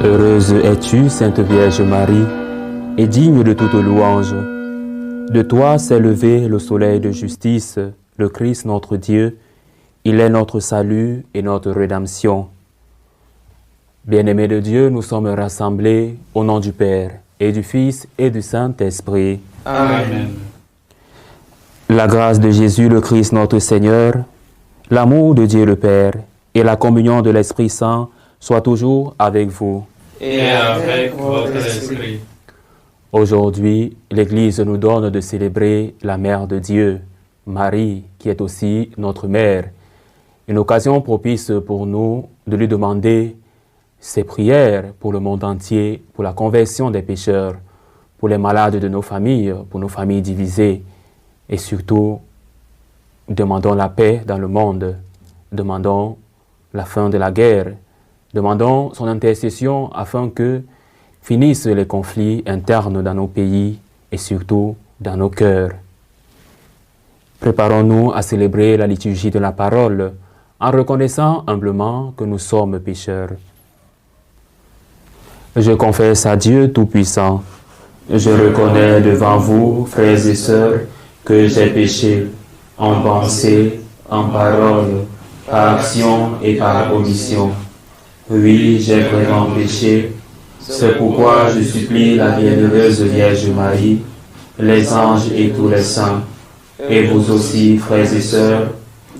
Heureuse es-tu, Sainte Vierge Marie, et digne de toute louange. De toi s'est levé le soleil de justice, le Christ notre Dieu. Il est notre salut et notre rédemption. Bien-aimés de Dieu, nous sommes rassemblés au nom du Père, et du Fils, et du Saint-Esprit. Amen. La grâce de Jésus le Christ notre Seigneur, l'amour de Dieu le Père, et la communion de l'Esprit Saint soient toujours avec vous. Et avec votre esprit. Aujourd'hui, l'Église nous donne de célébrer la Mère de Dieu, Marie, qui est aussi notre Mère. Une occasion propice pour nous de lui demander ses prières pour le monde entier, pour la conversion des pécheurs, pour les malades de nos familles, pour nos familles divisées. Et surtout, demandons la paix dans le monde, demandons la fin de la guerre, demandons son intercession afin que finissent les conflits internes dans nos pays et surtout dans nos cœurs. Préparons-nous à célébrer la liturgie de la parole en reconnaissant humblement que nous sommes pécheurs. Je confesse à Dieu Tout-Puissant. Je reconnais devant vous, frères et sœurs, que j'ai péché en pensée, en parole, par action et par omission. Oui, j'ai vraiment péché. C'est pourquoi je supplie la bienheureuse Vierge Marie, les anges et tous les saints, et vous aussi, frères et sœurs,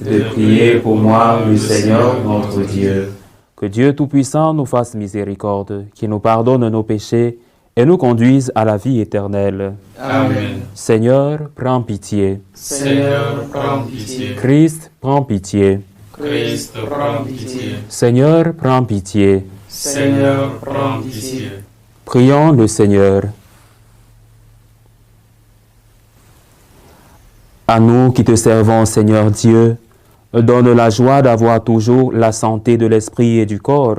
de prier pour moi, le Seigneur notre Dieu. Que Dieu Tout-Puissant nous fasse miséricorde, qu'il nous pardonne nos péchés et nous conduise à la vie éternelle. Amen. Seigneur, prends pitié. Seigneur, prends pitié. Christ, prends pitié. Christ, prends pitié. Seigneur, prends pitié. Seigneur, prends pitié. Prions le Seigneur. À nous qui te servons, Seigneur Dieu, donne la joie d'avoir toujours la santé de l'esprit et du corps,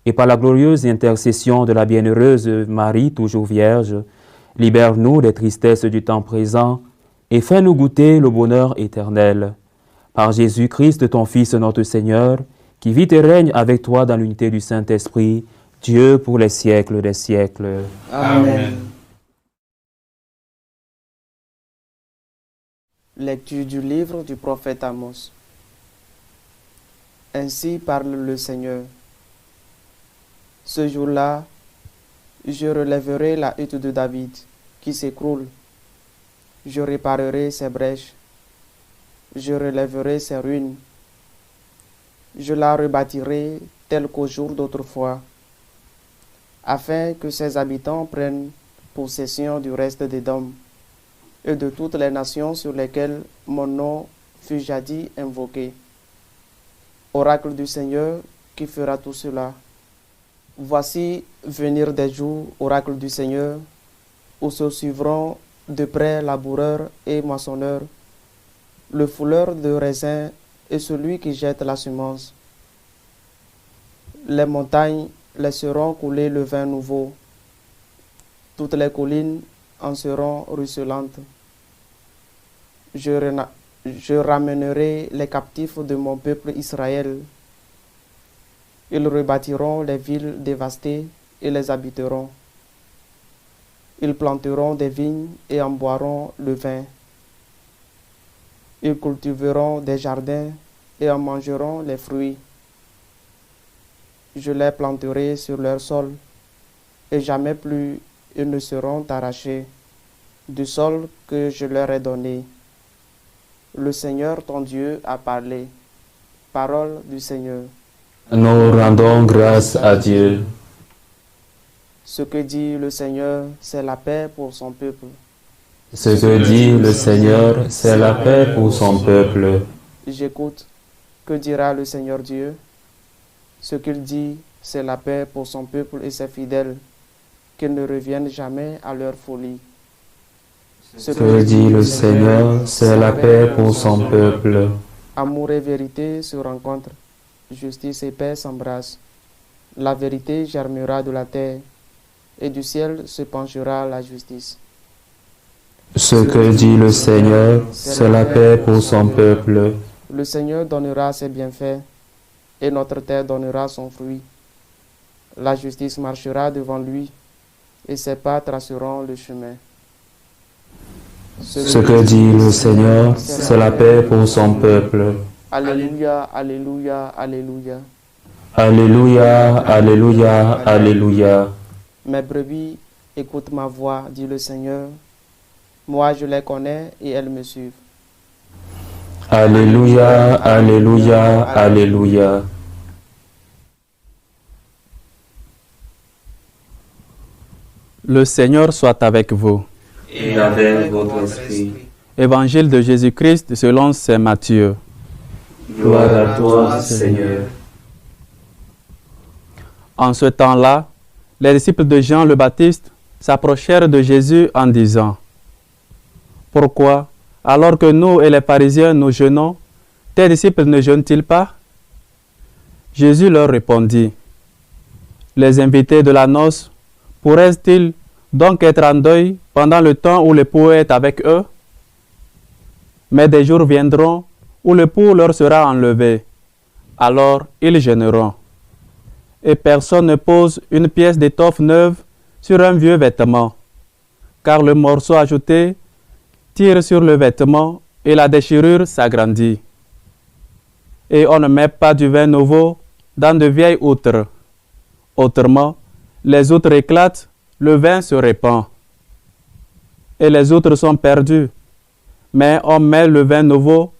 et par la glorieuse intercession de la bienheureuse Marie, toujours Vierge, libère-nous des tristesses du temps présent et fais-nous goûter le bonheur éternel. Par Jésus-Christ, ton Fils, notre Seigneur, qui vit et règne avec toi dans l'unité du Saint-Esprit, Dieu pour les siècles des siècles. Amen. Lecture du livre du prophète Amos. Ainsi parle le Seigneur. Ce jour-là, je relèverai la hutte de David qui s'écroule. Je réparerai ses brèches. Je relèverai ses ruines. Je la rebâtirai telle qu'au jour d'autrefois, afin que ses habitants prennent possession du reste des dômes et de toutes les nations sur lesquelles mon nom fut jadis invoqué. Oracle du Seigneur qui fera tout cela. Voici venir des jours, oracle du Seigneur, où se suivront de près laboureur et moissonneur, le fouleur de raisin et celui qui jette la semence. Les montagnes laisseront couler le vin nouveau. Toutes les collines en seront ruisselantes. Je ramènerai les captifs de mon peuple Israël. Ils rebâtiront les villes dévastées et les habiteront. Ils planteront des vignes et en boiront le vin. Ils cultiveront des jardins et en mangeront les fruits. Je les planterai sur leur sol, et jamais plus ils ne seront arrachés du sol que je leur ai donné. Le Seigneur ton Dieu a parlé. Parole du Seigneur. Nous rendons grâce à Dieu. Ce que dit le Seigneur, c'est la paix pour son peuple. Ce que dit le Seigneur, c'est la paix pour son peuple. J'écoute. Que dira le Seigneur Dieu? Ce qu'il dit, c'est la paix pour son peuple et ses fidèles, qu'ils ne reviennent jamais à leur folie. Ce que dit le Seigneur, c'est la paix pour son peuple. Amour et vérité se rencontrent, justice et paix s'embrassent. La vérité germera de la terre, et du ciel se penchera la justice. Ce que dit le Seigneur, c'est la paix pour son peuple. Le Seigneur donnera ses bienfaits, et notre terre donnera son fruit. La justice marchera devant lui et ses pas traceront le chemin. Ce que dit le Seigneur, c'est la paix pour son peuple. Alléluia, alléluia, alléluia. Alléluia, alléluia, alléluia. Mes brebis écoutent ma voix, dit le Seigneur. Moi, je les connais et elles me suivent. Alléluia, alléluia, alléluia. Le Seigneur soit avec vous. Et avec votre esprit. Évangile de Jésus-Christ selon saint Matthieu. Gloire à toi, Seigneur. En ce temps-là, les disciples de Jean le Baptiste s'approchèrent de Jésus en disant: Pourquoi, alors que nous et les pharisiens nous jeûnons, tes disciples ne jeûnent-ils pas? Jésus leur répondit: Les invités de la noce pourraient-ils donc être en deuil pendant le temps où l'époux est avec eux? Mais des jours viendront où l'époux leur sera enlevé. Alors ils jeûneront. Et personne ne pose une pièce d'étoffe neuve sur un vieux vêtement, car le morceau ajouté tire sur le vêtement et la déchirure s'agrandit. Et on ne met pas du vin nouveau dans de vieilles outres. Autrement, les outres éclatent, le vin se répand. Et les outres sont perdues, mais on met le vin nouveau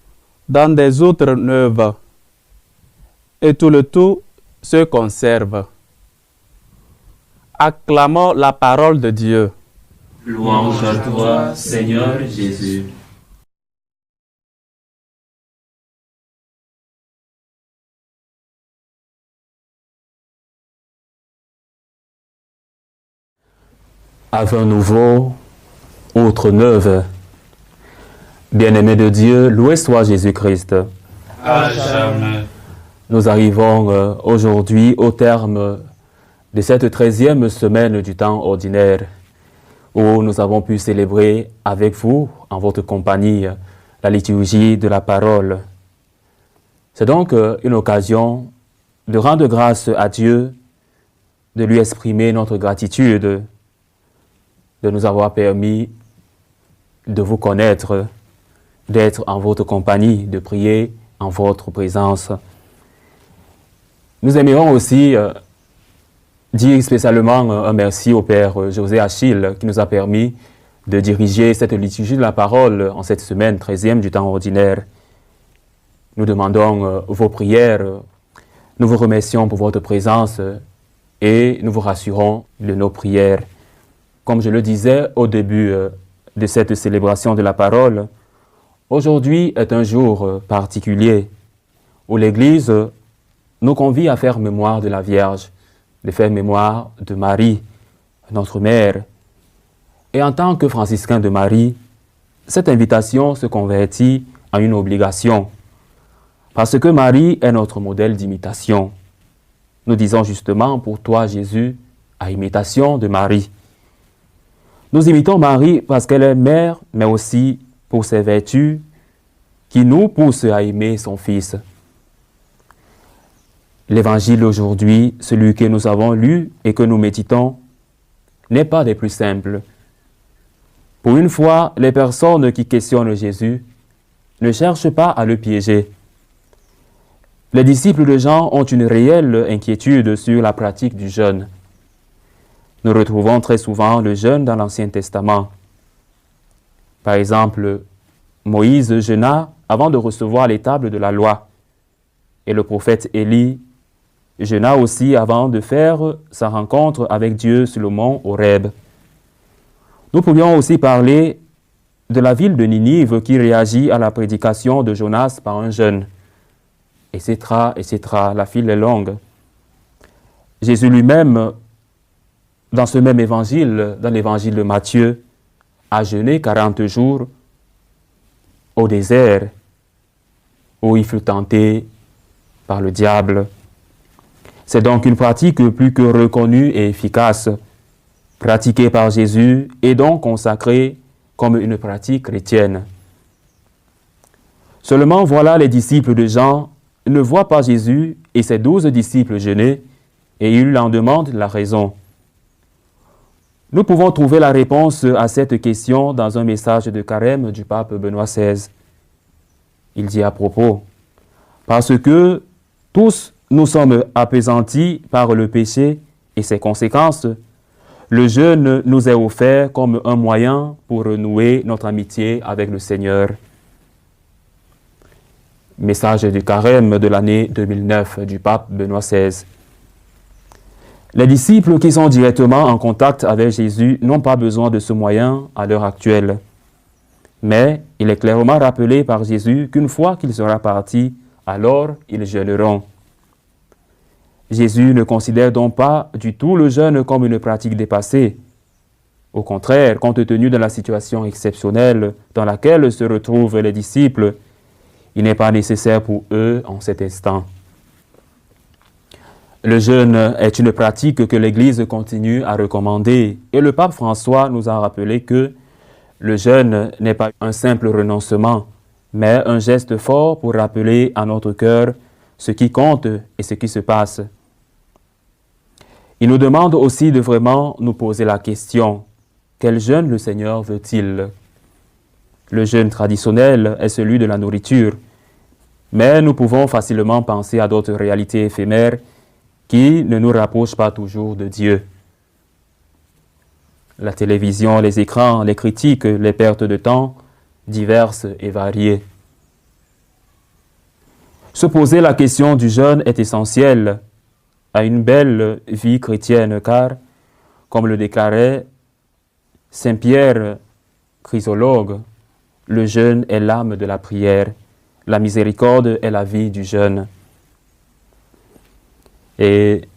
dans des outres neuves. Et tout le tout se conserve. Acclamons la parole de Dieu. Louange à toi, Seigneur Jésus. À vin nouveau, outre neuve. Bien-aimé de Dieu, loué soit Jésus-Christ. À jamais. Nous arrivons aujourd'hui au terme de cette 13e semaine du temps ordinaire où nous avons pu célébrer avec vous, en votre compagnie, la liturgie de la parole. C'est donc une occasion de rendre grâce à Dieu, de lui exprimer notre gratitude, de nous avoir permis de vous connaître, d'être en votre compagnie, de prier en votre présence. Nous aimerions aussi dire spécialement un merci au Père José Achille qui nous a permis de diriger cette liturgie de la parole en cette semaine 13e du temps ordinaire. Nous demandons vos prières, nous vous remercions pour votre présence et nous vous rassurons de nos prières. Comme je le disais au début de cette célébration de la parole, aujourd'hui est un jour particulier où l'Église nous convie à faire mémoire de la Vierge, de faire mémoire de Marie, notre mère. Et en tant que franciscain de Marie, cette invitation se convertit en une obligation, parce que Marie est notre modèle d'imitation. Nous disons justement pour toi, Jésus, à imitation de Marie. Nous imitons Marie parce qu'elle est mère, mais aussi pour ses vertus qui nous poussent à aimer son Fils. L'évangile aujourd'hui, celui que nous avons lu et que nous méditons, n'est pas des plus simples. Pour une fois, les personnes qui questionnent Jésus ne cherchent pas à le piéger. Les disciples de Jean ont une réelle inquiétude sur la pratique du jeûne. Nous retrouvons très souvent le jeûne dans l'Ancien Testament. Par exemple, Moïse jeûna avant de recevoir les tables de la loi. Et le prophète Élie jeûna aussi avant de faire sa rencontre avec Dieu sur le mont Horeb. Nous pourrions aussi parler de la ville de Ninive qui réagit à la prédication de Jonas par un jeûne, etc., etc. La file est longue. Jésus lui-même, dans ce même évangile, dans l'évangile de Matthieu, a jeûné 40 jours au désert, où il fut tenté par le diable. C'est donc une pratique plus que reconnue et efficace, pratiquée par Jésus et donc consacrée comme une pratique chrétienne. Seulement voilà, les disciples de Jean ne voient pas Jésus et ses 12 disciples jeûner et il en demande la raison. Nous pouvons trouver la réponse à cette question dans un message de carême du pape Benoît XVI. Il dit à propos, « Parce que tous nous sommes appesantis par le péché et ses conséquences, le jeûne nous est offert comme un moyen pour renouer notre amitié avec le Seigneur. » Message du carême de l'année 2009 du pape Benoît XVI. Les disciples qui sont directement en contact avec Jésus n'ont pas besoin de ce moyen à l'heure actuelle. Mais il est clairement rappelé par Jésus qu'une fois qu'il sera parti, alors ils jeûneront. Jésus ne considère donc pas du tout le jeûne comme une pratique dépassée. Au contraire, compte tenu de la situation exceptionnelle dans laquelle se retrouvent les disciples, il n'est pas nécessaire pour eux en cet instant. Le jeûne est une pratique que l'Église continue à recommander et le pape François nous a rappelé que le jeûne n'est pas un simple renoncement, mais un geste fort pour rappeler à notre cœur ce qui compte et ce qui se passe. Il nous demande aussi de vraiment nous poser la question, quel jeûne le Seigneur veut-il? Le jeûne traditionnel est celui de la nourriture, mais nous pouvons facilement penser à d'autres réalités éphémères qui ne nous rapprochent pas toujours de Dieu. La télévision, les écrans, les critiques, les pertes de temps, diverses et variées. Se poser la question du jeûne est essentiel à une belle vie chrétienne car, comme le déclarait Saint Pierre Chrysologue, le jeûne est l'âme de la prière, la miséricorde est la vie du jeûne. Et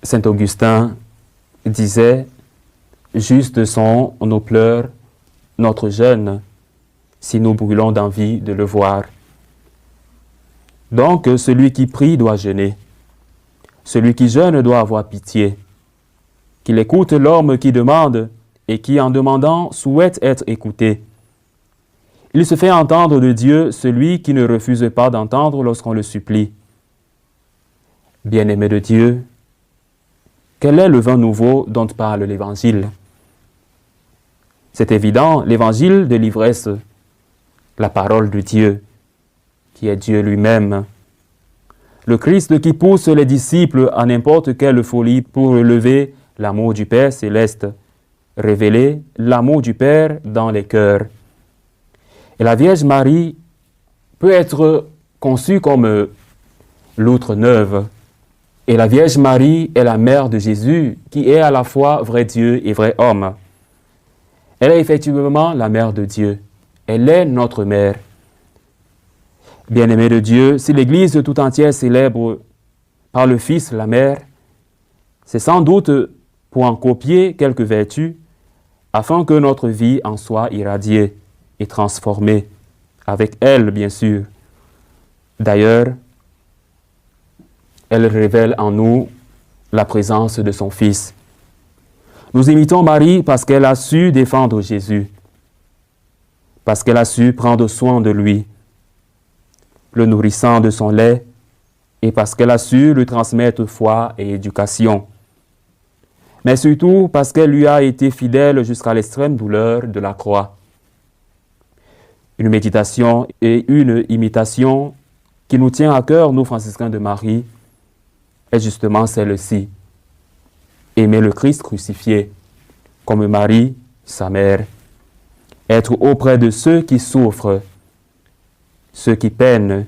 Saint Augustin disait, justes sont nos pleurs, notre jeûne, si nous brûlons d'envie de le voir. Donc, celui qui prie doit jeûner. Celui qui jeûne doit avoir pitié. Qu'il écoute l'homme qui demande et qui, en demandant, souhaite être écouté. Il se fait entendre de Dieu celui qui ne refuse pas d'entendre lorsqu'on le supplie. Bien-aimé de Dieu, quel est le vin nouveau dont parle l'Évangile? C'est évident, l'Évangile de l'ivresse, la parole de Dieu, qui est Dieu lui-même. Le Christ qui pousse les disciples à n'importe quelle folie pour relever l'amour du Père céleste, révéler l'amour du Père dans les cœurs. Et la Vierge Marie peut être conçue comme l'outre neuve. Et la Vierge Marie est la mère de Jésus, qui est à la fois vrai Dieu et vrai homme. Elle est effectivement la mère de Dieu. Elle est notre mère. Bien-aimés de Dieu, si l'Église tout entière célèbre par le Fils la mère, c'est sans doute pour en copier quelques vertus, afin que notre vie en soit irradiée et transformée, avec elle, bien sûr. D'ailleurs, elle révèle en nous la présence de son Fils. Nous imitons Marie parce qu'elle a su défendre Jésus, parce qu'elle a su prendre soin de lui, le nourrissant de son lait, et parce qu'elle a su lui transmettre foi et éducation. Mais surtout parce qu'elle lui a été fidèle jusqu'à l'extrême douleur de la croix. Une méditation et une imitation qui nous tient à cœur, nous franciscains de Marie, est justement celle-ci. Aimer le Christ crucifié, comme Marie, sa mère. Être auprès de ceux qui souffrent, ceux qui peinent,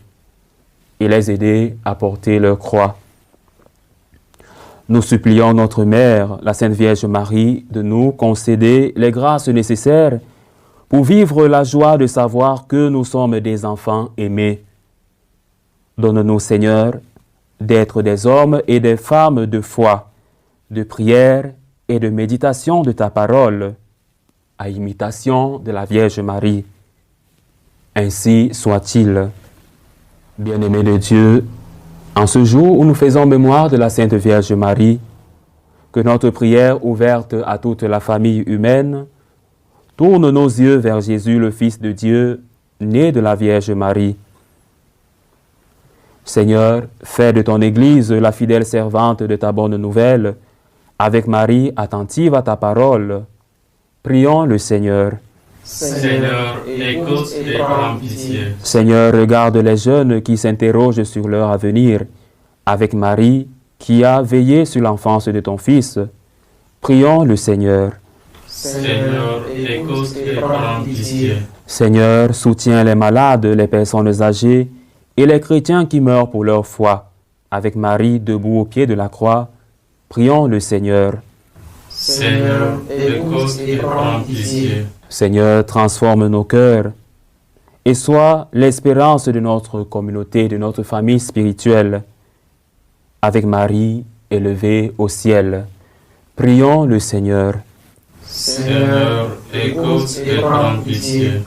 et les aider à porter leur croix. Nous supplions notre Mère, la Sainte Vierge Marie, de nous concéder les grâces nécessaires pour vivre la joie de savoir que nous sommes des enfants aimés. Donne-nous, Seigneur, d'être des hommes et des femmes de foi, de prière et de méditation de ta parole, à imitation de la Vierge Marie. Ainsi soit-il. Bien-aimés de Dieu, en ce jour où nous faisons mémoire de la Sainte Vierge Marie, que notre prière ouverte à toute la famille humaine tourne nos yeux vers Jésus, le Fils de Dieu, né de la Vierge Marie. Seigneur, fais de ton Église la fidèle servante de ta bonne nouvelle, avec Marie attentive à ta parole. Prions le Seigneur. Seigneur, écoute et prends pitié. Seigneur, regarde les jeunes qui s'interrogent sur leur avenir, avec Marie qui a veillé sur l'enfance de ton Fils. Prions le Seigneur. Seigneur, écoute et prends pitié. Seigneur, soutiens les malades, les personnes âgées et les chrétiens qui meurent pour leur foi. Avec Marie debout au pied de la croix, prions le Seigneur. Seigneur, écoute et prends pitié. Seigneur, transforme nos cœurs et sois l'espérance de notre communauté, de notre famille spirituelle. Avec Marie élevée au ciel, prions le Seigneur. Seigneur, écoute et prends pitié.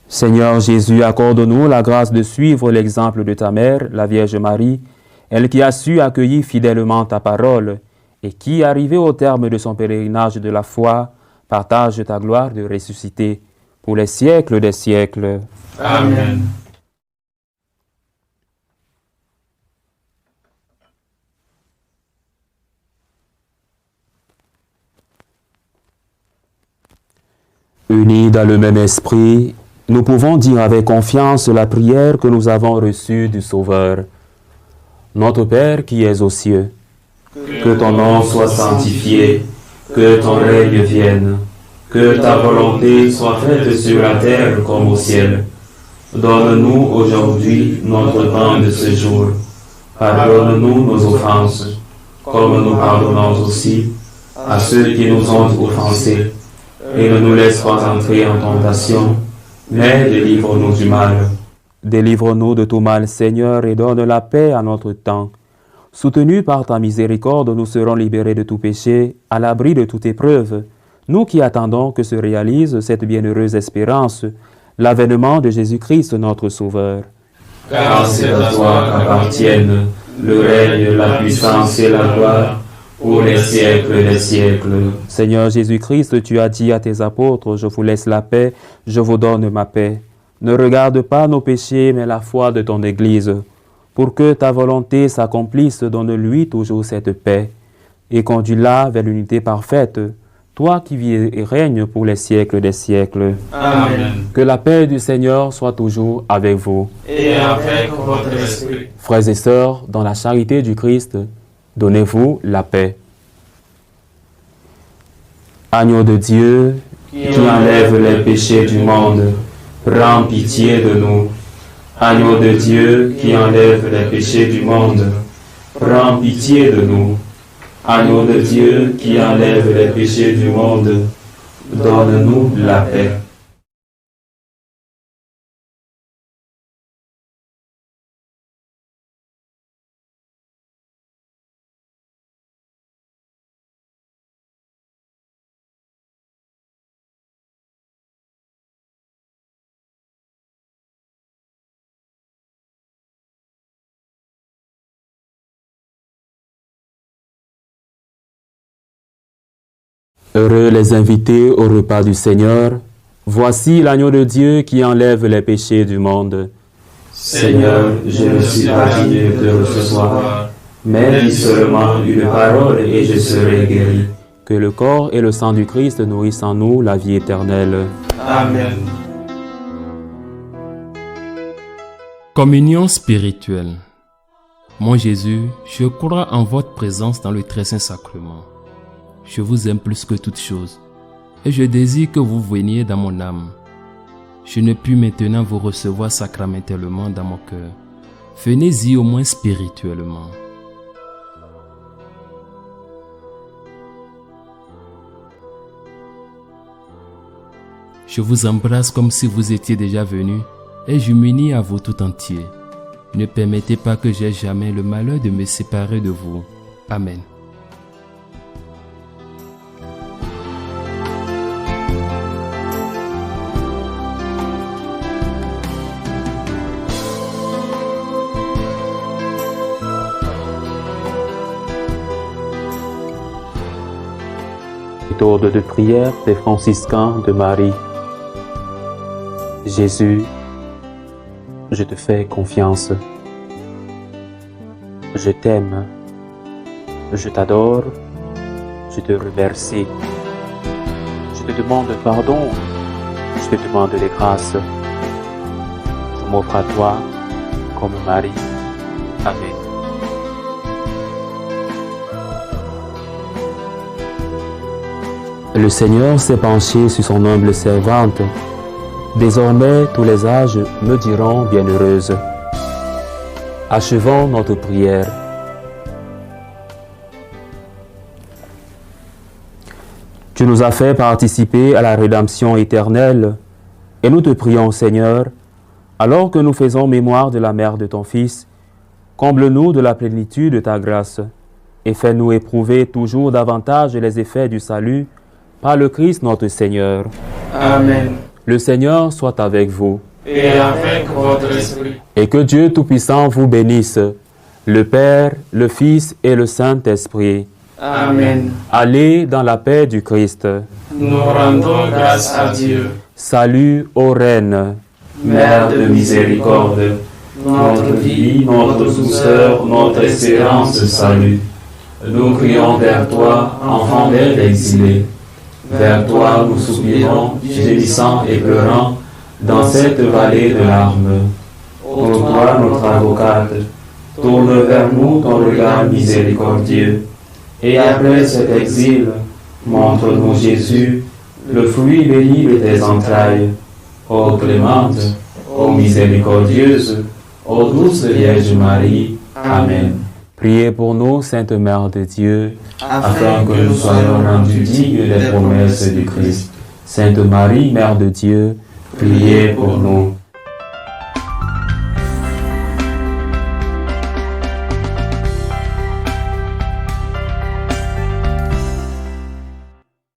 Seigneur Jésus, accorde-nous la grâce de suivre l'exemple de ta mère, la Vierge Marie, elle qui a su accueillir fidèlement ta parole et qui, arrivée au terme de son pèlerinage de la foi, partage ta gloire de ressuscité pour les siècles des siècles. Amen. Unis dans le même esprit, nous pouvons dire avec confiance la prière que nous avons reçue du Sauveur. Notre Père qui es aux cieux, que ton nom soit sanctifié, que ton règne vienne, que ta volonté soit faite sur la terre comme au ciel. Donne-nous aujourd'hui notre pain de ce jour. Pardonne-nous nos offenses, comme nous pardonnons aussi à ceux qui nous ont offensés. Et ne nous laisse pas entrer en tentation, mais délivre-nous du mal. Délivre-nous de tout mal, Seigneur, et donne la paix à notre temps. Soutenus par ta miséricorde, nous serons libérés de tout péché, à l'abri de toute épreuve, nous qui attendons que se réalise cette bienheureuse espérance, l'avènement de Jésus-Christ notre Sauveur. Car c'est à toi qu'appartiennent le règne, la puissance et la gloire, pour les siècles des siècles. Seigneur Jésus-Christ, tu as dit à tes apôtres, je vous laisse la paix, je vous donne ma paix. Ne regarde pas nos péchés, mais la foi de ton Église. Pour que ta volonté s'accomplisse, donne-lui toujours cette paix. Et conduis-la vers l'unité parfaite, toi qui vis et règnes pour les siècles des siècles. Amen. Que la paix du Seigneur soit toujours avec vous. Et avec votre esprit. Frères et sœurs, dans la charité du Christ, donnez-vous la paix. Agneau de Dieu, qui enlève les péchés du monde, prends pitié de nous. Agneau de Dieu, qui enlève les péchés du monde, prends pitié de nous. Agneau de Dieu, qui enlève les péchés du monde, donne-nous la paix. Heureux les invités au repas du Seigneur. Voici l'agneau de Dieu qui enlève les péchés du monde. Seigneur, je ne suis pas digne de recevoir, mais dis seulement une parole et je serai guéri. Que le corps et le sang du Christ nourrissent en nous la vie éternelle. Amen. Communion spirituelle. Mon Jésus, je crois en votre présence dans le très saint sacrement. Je vous aime plus que toute chose, et je désire que vous veniez dans mon âme. Je ne puis maintenant vous recevoir sacramentellement dans mon cœur. Venez-y au moins spirituellement. Je vous embrasse comme si vous étiez déjà venu, et je m'unis à vous tout entier. Ne permettez pas que j'aie jamais le malheur de me séparer de vous. Amen. Méthode de prière des franciscains de Marie. Jésus, je te fais confiance. Je t'aime, je t'adore, je te remercie. Je te demande pardon, je te demande les grâces. Je m'offre à toi comme Marie. Amen. Le Seigneur s'est penché sur son humble servante. Désormais, tous les âges me diront bienheureuse. Achevons notre prière. Tu nous as fait participer à la rédemption éternelle et nous te prions, Seigneur, alors que nous faisons mémoire de la mère de ton Fils, comble-nous de la plénitude de ta grâce et fais-nous éprouver toujours davantage les effets du salut par le Christ notre Seigneur. Amen. Le Seigneur soit avec vous. Et avec votre esprit. Et que Dieu Tout-Puissant vous bénisse, le Père, le Fils et le Saint-Esprit. Amen. Allez dans la paix du Christ. Nous rendons grâce à Dieu. Salut ô Reine, Mère de miséricorde, notre vie, notre douceur, notre espérance, salut. Nous crions vers toi, enfant d'Ève exilée. Vers toi nous soupirons, gémissant et pleurant, dans cette vallée de larmes. Ô toi, notre avocate, tourne vers nous ton regard miséricordieux. Et après cet exil, montre-nous Jésus, le fruit béni de tes entrailles. Ô clémente, ô miséricordieuse, ô douce Vierge Marie. Amen. priez pour nous, Sainte Mère de Dieu, Afin que nous soyons rendus dignes des promesses du Christ. Sainte Marie, Mère de Dieu, Priez pour nous.